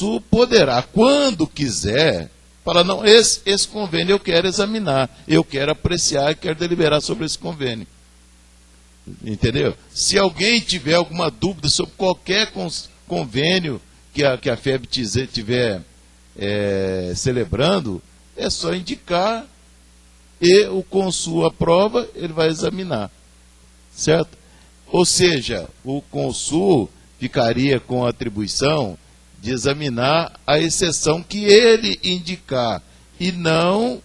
Consul poderá, quando quiser, falar, não, esse convênio eu quero examinar, eu quero apreciar, quero deliberar sobre esse convênio. Entendeu? Se alguém tiver alguma dúvida sobre qualquer convênio que a FEB estiver celebrando, é só indicar e o Consul aprova, ele vai examinar. Certo? Ou seja, o Consul ficaria com a atribuição de examinar a exceção que ele indicar e não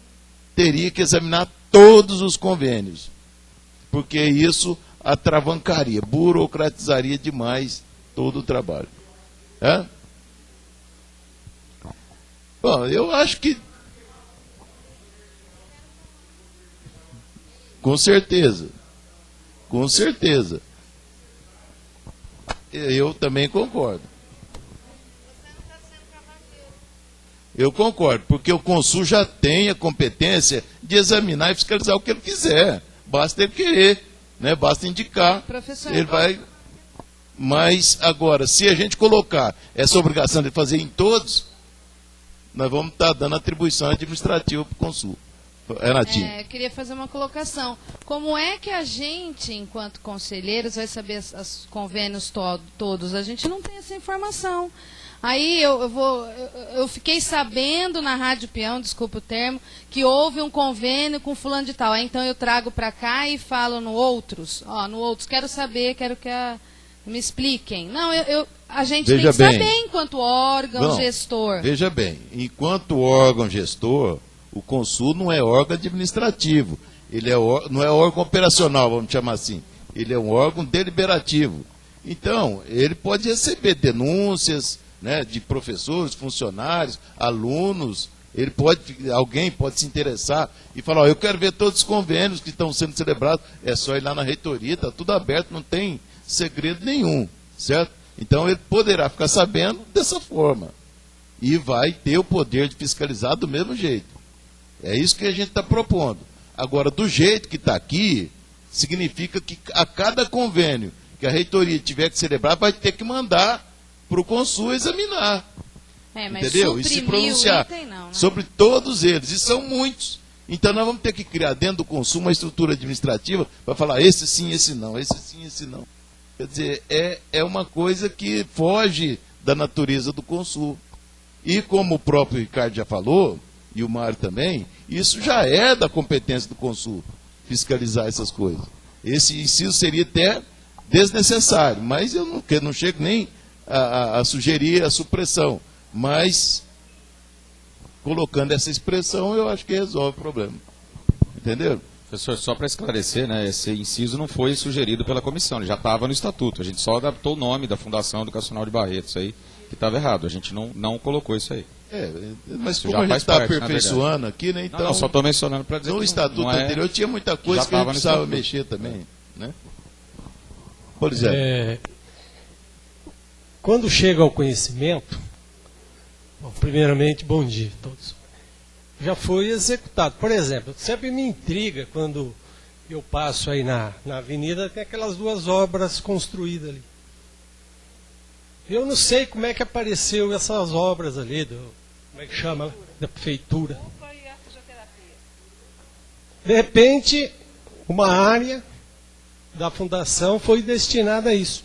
teria que examinar todos os convênios, porque isso atravancaria, burocratizaria demais todo o trabalho. É? Bom, eu acho que com certeza, eu também concordo. Eu concordo, porque o Consul já tem a competência de examinar e fiscalizar o que ele quiser. Basta ele querer, né? Basta indicar. Professor, ele vai. Mas, agora, se a gente colocar essa obrigação de fazer em todos, nós vamos estar dando atribuição administrativa para o Consul. Renatinho. Eu queria fazer uma colocação. Como é que a gente, enquanto conselheiros, vai saber os convênios todos? A gente não tem essa informação. Aí eu fiquei sabendo na Rádio Peão, desculpa o termo, que houve um convênio com fulano de tal. Aí, então eu trago para cá e falo no outros. No outros, quero saber, quero que me expliquem. Não, a gente tem que saber enquanto órgão gestor. Veja bem, enquanto órgão gestor, o Consul não é órgão administrativo. Ele não é órgão operacional, vamos chamar assim. Ele é um órgão deliberativo. Então, ele pode receber denúncias, né, de professores, funcionários, alunos. Alguém pode se interessar e falar, eu quero ver todos os convênios que estão sendo celebrados. É só ir lá na reitoria, está tudo aberto, não tem segredo nenhum, certo? Então ele poderá ficar sabendo dessa forma e vai ter o poder de fiscalizar do mesmo jeito. É isso que a gente está propondo. Agora, do jeito que está aqui, significa que a cada convênio que a reitoria tiver que celebrar, vai ter que mandar para o Consul examinar. Mas entendeu? E se pronunciar sobre todos eles. E são muitos. Então nós vamos ter que criar dentro do Consul uma estrutura administrativa para falar esse sim, esse não, esse sim, esse não. Quer dizer, é uma coisa que foge da natureza do Consul. E como o próprio Ricardo já falou, e o Mário também, isso já é da competência do Consul, fiscalizar essas coisas. Esse inciso seria até desnecessário, mas eu não chego nem a sugerir a supressão. Mas, colocando essa expressão, eu acho que resolve o problema. Entenderam? Professor, só para esclarecer, né, esse inciso não foi sugerido pela comissão, ele já estava no estatuto. A gente só adaptou o nome da Fundação Educacional de Barretos aí, que estava errado. A gente não colocou isso aí. Mas como a gente está aperfeiçoando aqui, né? Então, não, só estou mencionando para dizer no que estatuto anterior tinha muita coisa que a gente precisava mexer também. Né? Por exemplo. Quando chega ao conhecimento, primeiramente, bom dia a todos. Já foi executado. Por exemplo, sempre me intriga quando eu passo aí na avenida, tem aquelas duas obras construídas ali. Eu não sei como é que apareceu essas obras ali, como é que chama, da prefeitura. De repente, uma área da fundação foi destinada a isso.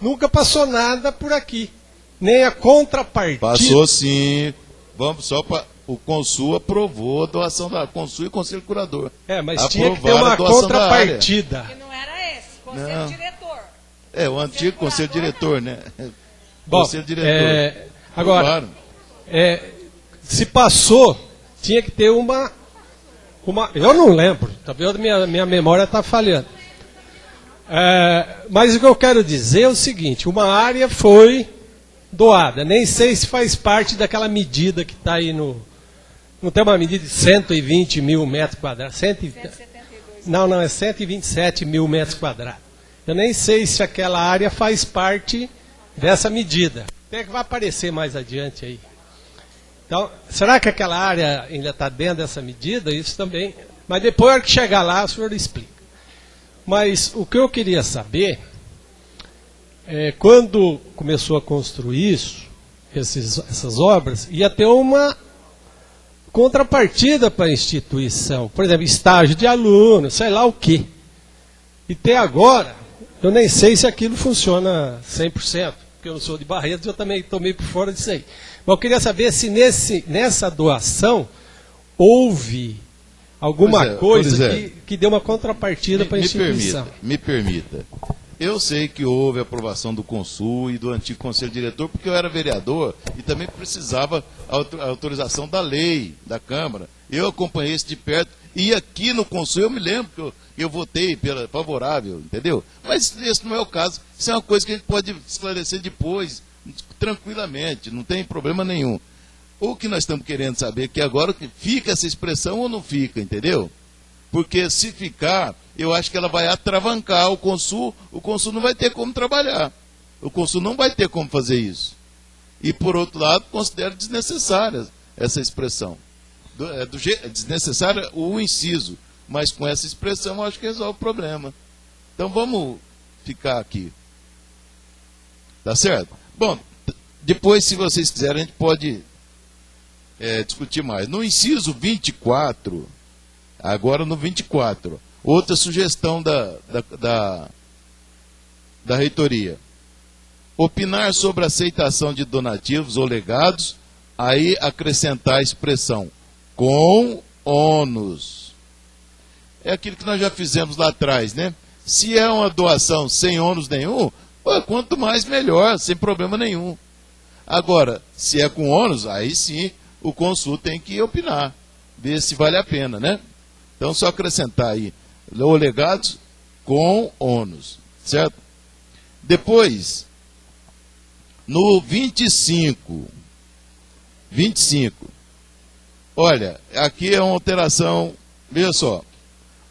Nunca passou nada por aqui, nem a contrapartida. Passou sim. Vamos só para o Consul aprovou a doação da Consul e o Conselho Curador. Mas tinha que ter uma contrapartida. Que não era esse, Conselho Diretor. O antigo Conselho Diretor, né? Bom, Conselho Diretor. Agora, se passou, tinha que ter uma eu não lembro, tá vendo? Minha memória está falhando. Mas o que eu quero dizer é o seguinte, uma área foi doada, nem sei se faz parte daquela medida que está aí não tem uma medida de 120 mil metros quadrados, 172. Não, é 127 mil metros quadrados. Eu nem sei se aquela área faz parte dessa medida. Até que vai aparecer mais adiante aí. Então, será que aquela área ainda está dentro dessa medida? Isso também. Mas depois que chegar lá, o senhor explica. Mas o que eu queria saber, quando começou a construir isso, essas obras, ia ter uma contrapartida para a instituição. Por exemplo, estágio de aluno, sei lá o quê. E até agora, eu nem sei se aquilo funciona 100%, porque eu não sou de Barretos, eu também estou meio por fora disso aí. Mas eu queria saber se nessa doação houve alguma coisa que deu uma contrapartida para a instituição. Me permita. Eu sei que houve aprovação do Consul e do antigo Conselho Diretor, porque eu era vereador e também precisava a autorização da lei, da Câmara. Eu acompanhei isso de perto e aqui no Consul eu me lembro que eu votei favorável, entendeu? Mas esse não é o caso. Isso é uma coisa que a gente pode esclarecer depois, tranquilamente, não tem problema nenhum. O que nós estamos querendo saber é que agora fica essa expressão ou não fica, entendeu? Porque se ficar, eu acho que ela vai atravancar o Consul não vai ter como trabalhar. O Consul não vai ter como fazer isso. E, por outro lado, considero desnecessária essa expressão. É desnecessária o inciso, mas com essa expressão eu acho que resolve o problema. Então vamos ficar aqui. Tá certo? Bom, depois, se vocês quiserem, a gente pode discutir mais. No inciso 24... Agora no 24, outra sugestão da reitoria. Opinar sobre a aceitação de donativos ou legados, aí acrescentar a expressão com ônus. É aquilo que nós já fizemos lá atrás, né? Se é uma doação sem ônus nenhum, quanto mais melhor, sem problema nenhum. Agora, se é com ônus, aí sim o Consul tem que opinar, ver se vale a pena, né? Então, só acrescentar aí, ou legados com ônus, certo? Depois, no 25, olha, aqui é uma alteração, veja só,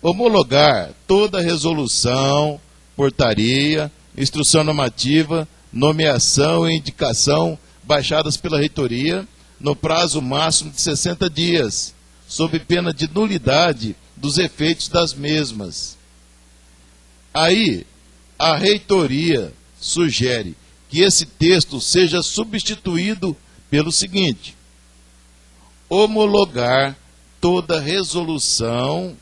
homologar toda resolução, portaria, instrução normativa, nomeação e indicação baixadas pela reitoria no prazo máximo de 60 dias, sob pena de nulidade dos efeitos das mesmas. Aí, a reitoria sugere que esse texto seja substituído pelo seguinte: homologar toda resolução,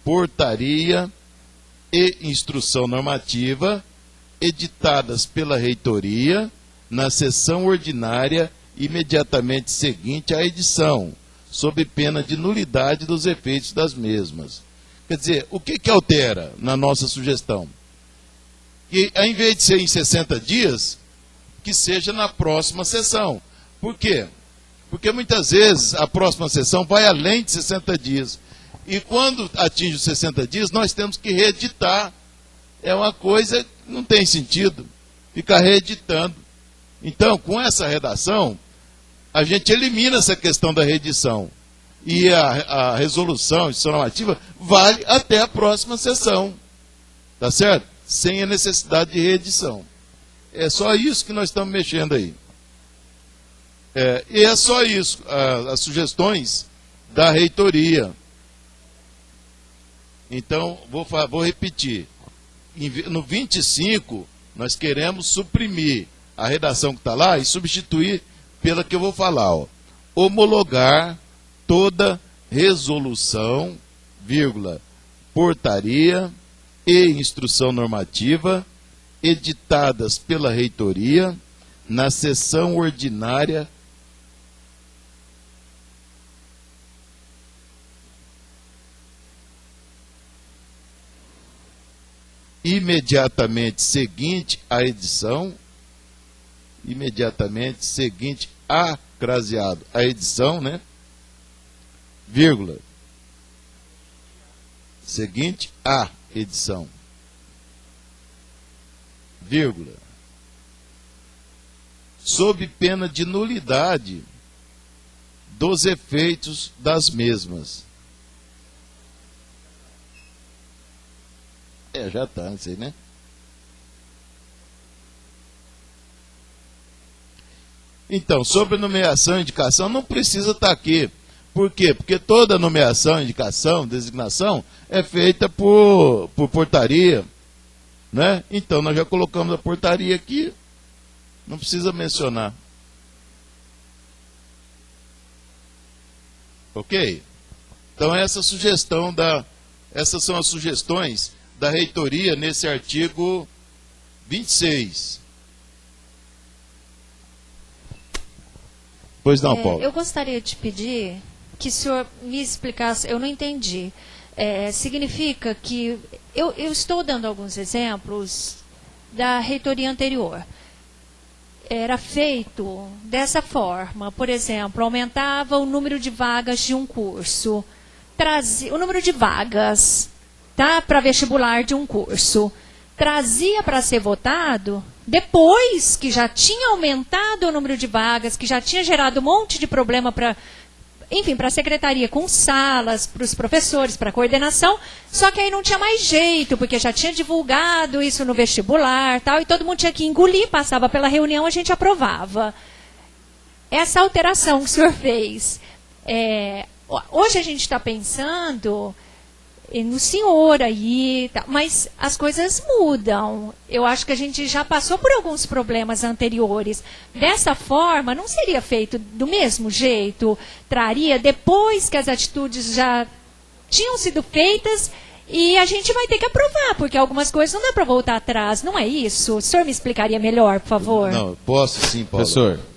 portaria e instrução normativa editadas pela reitoria na sessão ordinária imediatamente seguinte à edição, sob pena de nulidade dos efeitos das mesmas. Quer dizer, o que altera na nossa sugestão? Que, ao invés de ser em 60 dias, que seja na próxima sessão. Por quê? Porque muitas vezes a próxima sessão vai além de 60 dias. E quando atinge os 60 dias, nós temos que reeditar. É uma coisa que não tem sentido ficar reeditando. Então, com essa redação, a gente elimina essa questão da reedição. E a resolução, a instrução normativa, vale até a próxima sessão. Tá certo? Sem a necessidade de reedição. É só isso que nós estamos mexendo aí. E é só isso, as sugestões da reitoria. Então, vou repetir. No 25, nós queremos suprimir a redação que está lá e substituir pela que eu vou falar, ó. Homologar toda resolução, portaria e instrução normativa editadas pela reitoria na sessão ordinária imediatamente seguinte à edição, imediatamente seguinte a craseado a edição, né? Seguinte a edição, sob pena de nulidade dos efeitos das mesmas. Já está, não sei, né? Então, sobre nomeação e indicação, não precisa estar aqui. Por quê? Porque toda nomeação, indicação, designação é feita por portaria, né? Então, nós já colocamos a portaria aqui, não precisa mencionar. Ok? Então essas são as sugestões da reitoria nesse artigo 26. Pois não, Paulo. Eu gostaria de pedir que o senhor me explicasse, eu não entendi. Significa que eu estou dando alguns exemplos da reitoria anterior. Era feito dessa forma, por exemplo, aumentava o número de vagas de um curso, o número de vagas, tá, para vestibular de um curso, trazia para ser votado depois que já tinha aumentado o número de vagas, que já tinha gerado um monte de problema para, enfim, para a secretaria, com salas, para os professores, para a coordenação, só que aí não tinha mais jeito, porque já tinha divulgado isso no vestibular, tal, e todo mundo tinha que engolir, passava pela reunião, a gente aprovava. Essa alteração que o senhor fez, hoje a gente está pensando no senhor aí, tá, mas as coisas mudam. Eu acho que a gente já passou por alguns problemas anteriores. Dessa forma, não seria feito do mesmo jeito? Traria depois que as atitudes já tinham sido feitas e a gente vai ter que aprovar, porque algumas coisas não dá para voltar atrás, não é isso? O senhor me explicaria melhor, por favor? Não, posso sim, Paulo.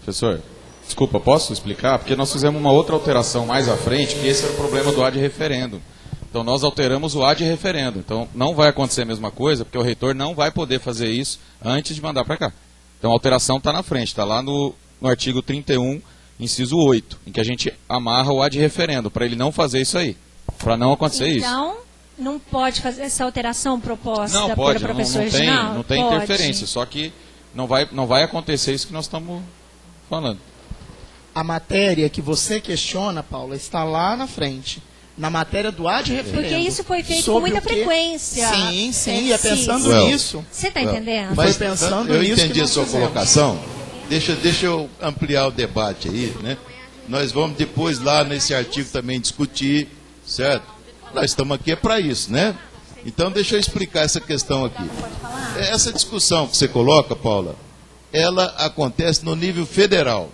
Professor, desculpa, posso explicar? Porque nós fizemos uma outra alteração mais à frente, que esse era o problema do ad referendo. Então, nós alteramos o ad referendo. Então, não vai acontecer a mesma coisa, porque o reitor não vai poder fazer isso antes de mandar para cá. Então, a alteração está na frente, está lá no artigo 31, inciso 8, em que a gente amarra o ad referendo, para ele não fazer isso aí, para não acontecer isso. Então, não pode fazer essa alteração proposta Não, pode, pelo professor não tem, Reginaldo? não tem Pode. interferência, só que não vai acontecer isso que nós estamos falando. A matéria que você questiona, Paula, está lá na frente. Na matéria do ad referendo. Porque isso foi feito com Sobre muita o quê? frequência. Sim, é pensando Well, nisso. Você está entendendo? Mas Foi pensando eu nisso entendi que a nós sua fizemos. colocação. Deixa eu ampliar o debate aí, né? Nós vamos depois lá nesse artigo também discutir, certo? Nós estamos aqui para isso, né? Então deixa eu explicar essa questão aqui. Essa discussão que você coloca, Paula, ela acontece no nível federal.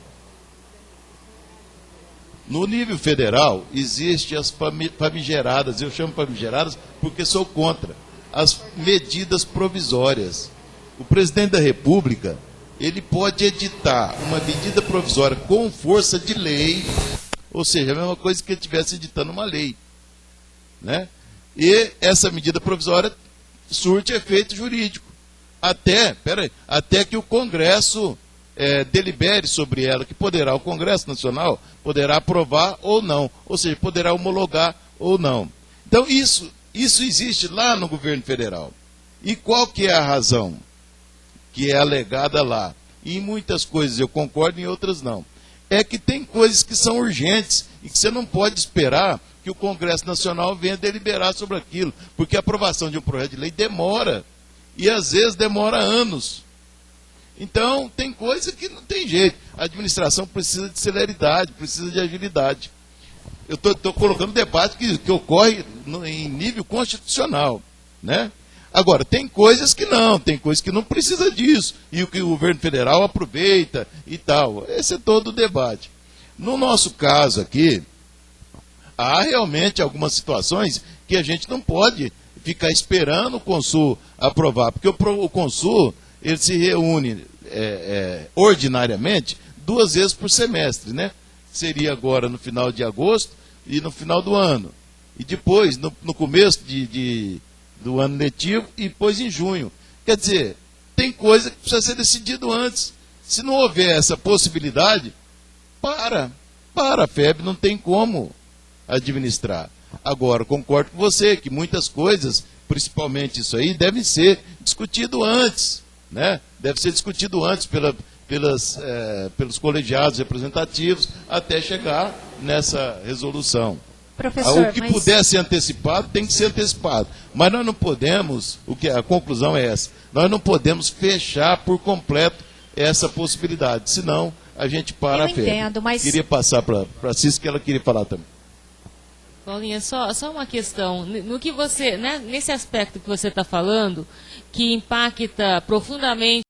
No nível federal, existem as famigeradas, eu chamo famigeradas porque sou contra, as medidas provisórias. O presidente da República, ele pode editar uma medida provisória com força de lei, ou seja, a mesma coisa que ele estivesse editando uma lei, né? E essa medida provisória surte efeito jurídico, até que o Congresso delibere sobre ela, que poderá, o Congresso Nacional poderá aprovar ou não, ou seja, poderá homologar ou não. Então isso existe lá no governo federal. E qual que é a razão que é alegada lá? E em muitas coisas eu concordo, em outras não. É que tem coisas que são urgentes e que você não pode esperar que o Congresso Nacional venha deliberar sobre aquilo, porque a aprovação de um projeto de lei demora, e às vezes demora anos. Então, tem coisa que não tem jeito. A administração precisa de celeridade, precisa de agilidade. Eu estou colocando debate que ocorre em nível constitucional, né? Agora, tem coisas que não precisa disso. E o que o governo federal aproveita e tal. Esse é todo o debate. No nosso caso aqui, há realmente algumas situações que a gente não pode ficar esperando o Consul aprovar, porque o Consul, ele se reúne ordinariamente 2 vezes por semestre, né? Seria agora no final de agosto e no final do ano. E depois, no começo do ano letivo e depois em junho. Quer dizer, tem coisa que precisa ser decidido antes. Se não houver essa possibilidade, a FEB não tem como administrar. Agora, concordo com você que muitas coisas, principalmente isso aí, devem ser discutido antes, né? Deve ser discutido antes pelos colegiados representativos até chegar nessa resolução. Professor, O que puder ser antecipado, tem que ser antecipado. Mas nós não podemos, a conclusão é essa, nós não podemos fechar por completo essa possibilidade, senão a gente para a FEB. Entendo, mas... Queria passar para a Cis, que ela queria falar também. Paulinha, só uma questão. No que você, né, nesse aspecto que você está falando, que impacta profundamente